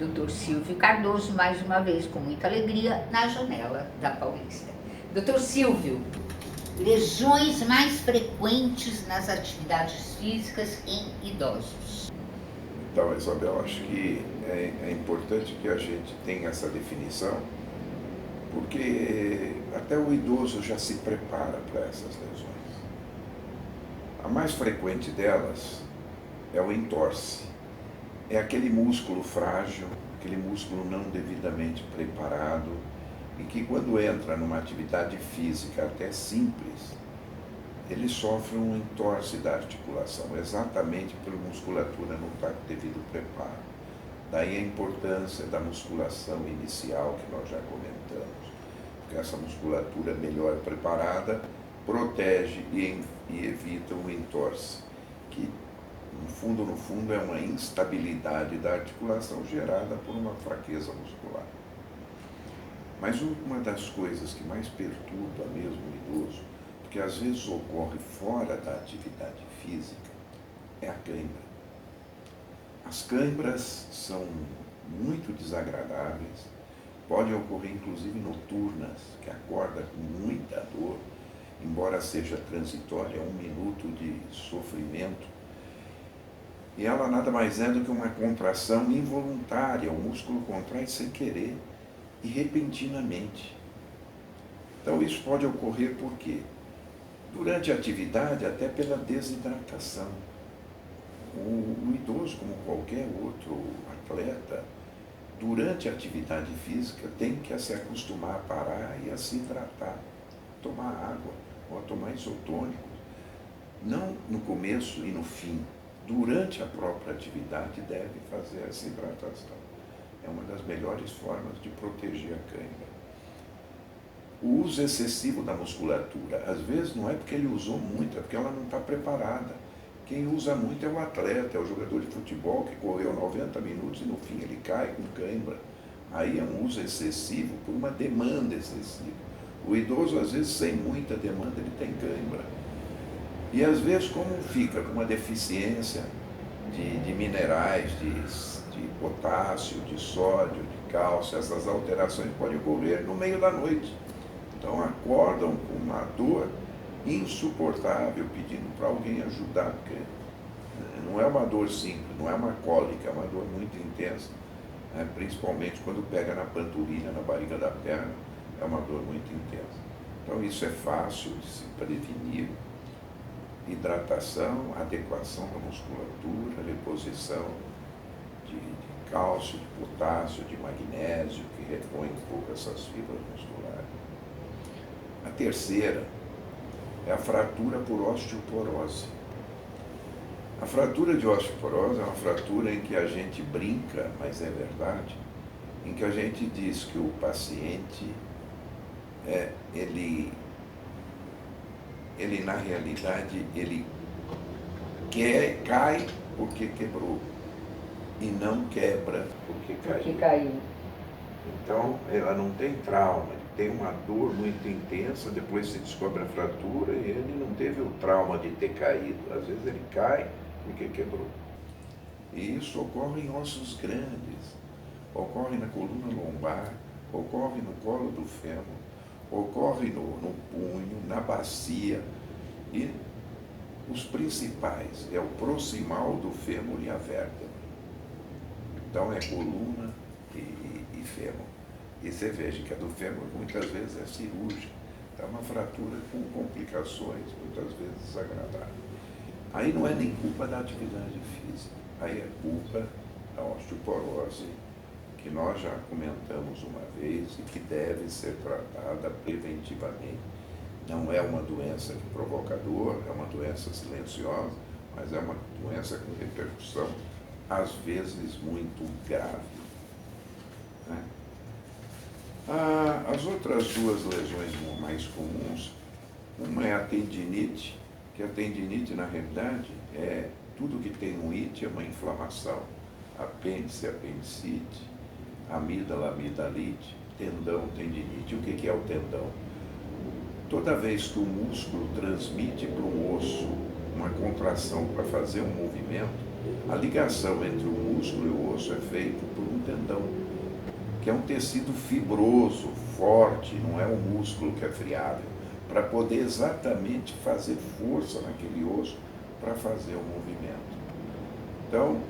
Dr. Silvio Cardoso, mais uma vez, com muita alegria, na janela da Paulista. Dr. Silvio, lesões mais frequentes nas atividades físicas em idosos. Então, Isabel, acho que é importante que a gente tenha essa definição, porque até o idoso já se prepara para essas lesões. A mais frequente delas é o entorse. É aquele músculo frágil, aquele músculo não devidamente preparado, e que quando entra numa atividade física até simples, ele sofre um entorse da articulação, exatamente pela musculatura não estar com devido preparo. Daí a importância da musculação inicial que nós já comentamos, porque essa musculatura melhor preparada protege e evita o entorse, que no fundo é uma instabilidade da articulação gerada por uma fraqueza muscular. Mas uma das coisas que mais perturba mesmo o idoso, que às vezes ocorre fora da atividade física, é a cãibra. As câimbras são muito desagradáveis, podem ocorrer inclusive noturnas, que acorda com muita dor, embora seja transitória, 1 minuto de sofrimento. E ela nada mais é do que uma contração involuntária, o músculo contrai sem querer e repentinamente. Então isso pode ocorrer por quê? Durante a atividade, até pela desidratação. O idoso, como qualquer outro atleta, durante a atividade física tem que se acostumar a parar e a se hidratar, tomar água ou a tomar isotônicos. Não no começo e no fim, durante a própria atividade deve fazer essa hidratação. É uma das melhores formas de proteger a cãibra. O uso excessivo da musculatura, às vezes não é porque ele usou muito, é porque ela não está preparada. Quem usa muito é o atleta, é o jogador de futebol que correu 90 minutos e no fim ele cai com cãibra. Aí é um uso excessivo por uma demanda excessiva. O idoso, às vezes, sem muita demanda, ele tem cãibra. E às vezes, como fica com uma deficiência de minerais, de potássio, de sódio, de cálcio, essas alterações podem ocorrer no meio da noite. Então acordam com uma dor insuportável, pedindo para alguém ajudar, porque não é uma dor simples, não é uma cólica, é uma dor muito intensa, né? Principalmente quando pega na panturrilha, na barriga da perna, é uma dor muito intensa. Então isso é fácil de se prevenir. Hidratação, adequação da musculatura, reposição de cálcio, de potássio, de magnésio, que repõe um pouco essas fibras musculares. A terceira é a fratura por osteoporose. A fratura de osteoporose é uma fratura em que a gente brinca, mas é verdade, em que a gente diz que o paciente, ele na realidade, ele cai porque quebrou e não quebra porque caiu. Então, ela não tem trauma, tem uma dor muito intensa, depois se descobre a fratura e ele não teve o trauma de ter caído. Às vezes ele cai porque quebrou. E isso ocorre em ossos grandes, ocorre na coluna lombar, ocorre no colo do fêmur, ocorre no punho, na bacia. E os principais é o proximal do fêmur e a vértebra. Então é coluna e fêmur. E você veja que a do fêmur muitas vezes é cirúrgica. É uma fratura com complicações, muitas vezes desagradáveis. Aí não é nem culpa da atividade física, aí é culpa da osteoporose, que nós já comentamos uma vez e que deve ser tratada preventivamente. Não é uma doença de provoca dor, é uma doença silenciosa, mas é uma doença com repercussão, às vezes, muito grave. Né? As outras duas lesões mais comuns, uma é a tendinite, que a tendinite, na realidade, é tudo que tem um it, é uma inflamação. Apêndice, apendicite, amígdala, amidalite, tendão, tendinite. O que é o tendão? Toda vez que o músculo transmite para o osso uma contração para fazer um movimento, a ligação entre o músculo e o osso é feita por um tendão que é um tecido fibroso, forte, não é um músculo que é friável, para poder exatamente fazer força naquele osso para fazer o movimento. Então,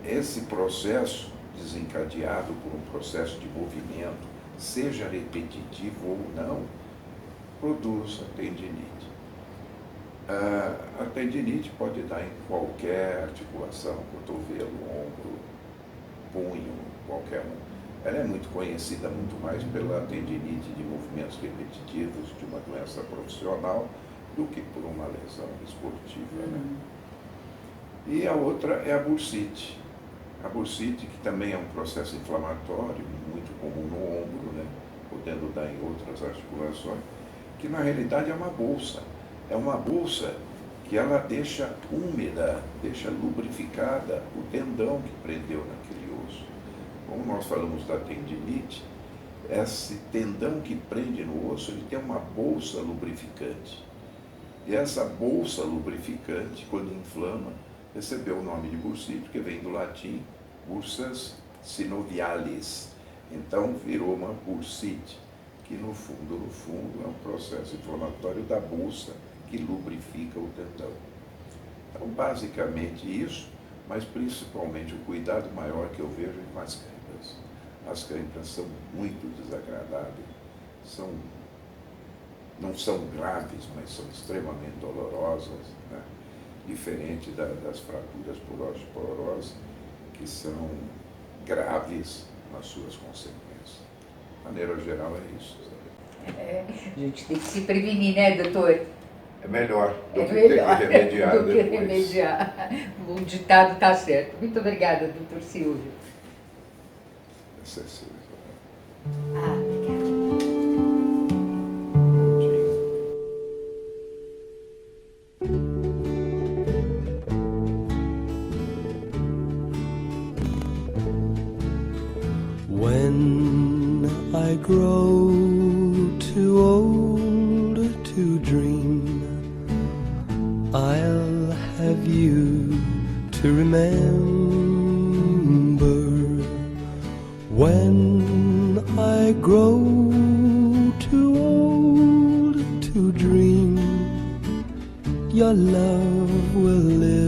esse processo desencadeado por um processo de movimento, seja repetitivo ou não, produz a tendinite. A tendinite pode dar em qualquer articulação, cotovelo, ombro, punho, qualquer um. Ela é muito conhecida muito mais pela tendinite de movimentos repetitivos de uma doença profissional do que por uma lesão esportiva. Né? E a outra é a bursite. A bursite, que também é um processo inflamatório, muito comum no ombro, né? Podendo dar em outras articulações, que na realidade é uma bolsa. É uma bolsa que ela deixa úmida, deixa lubrificada o tendão que prendeu naquele osso. Como nós falamos da tendinite, esse tendão que prende no osso, ele tem uma bolsa lubrificante. E essa bolsa lubrificante, quando inflama, recebeu o nome de bursite, que vem do latim bursas synovialis. Então virou uma bursite, que no fundo é um processo inflamatório da bolsa que lubrifica o tendão. Então, basicamente isso, mas principalmente o cuidado maior que eu vejo com as câimbras. As câimbras são muito desagradáveis, não são graves, mas são extremamente dolorosas, né? Diferente das fraturas por osteoporose, que são graves nas suas consequências. De maneira geral é isso. A gente tem que se prevenir, né, doutor? É melhor do que melhor ter que remediar do que depois. remediar. O ditado está certo. Muito obrigada, doutor Silvio. Cecília. Obrigada. When I grow too old to dream, I'll have you to remember. When I grow too old to dream, your love will live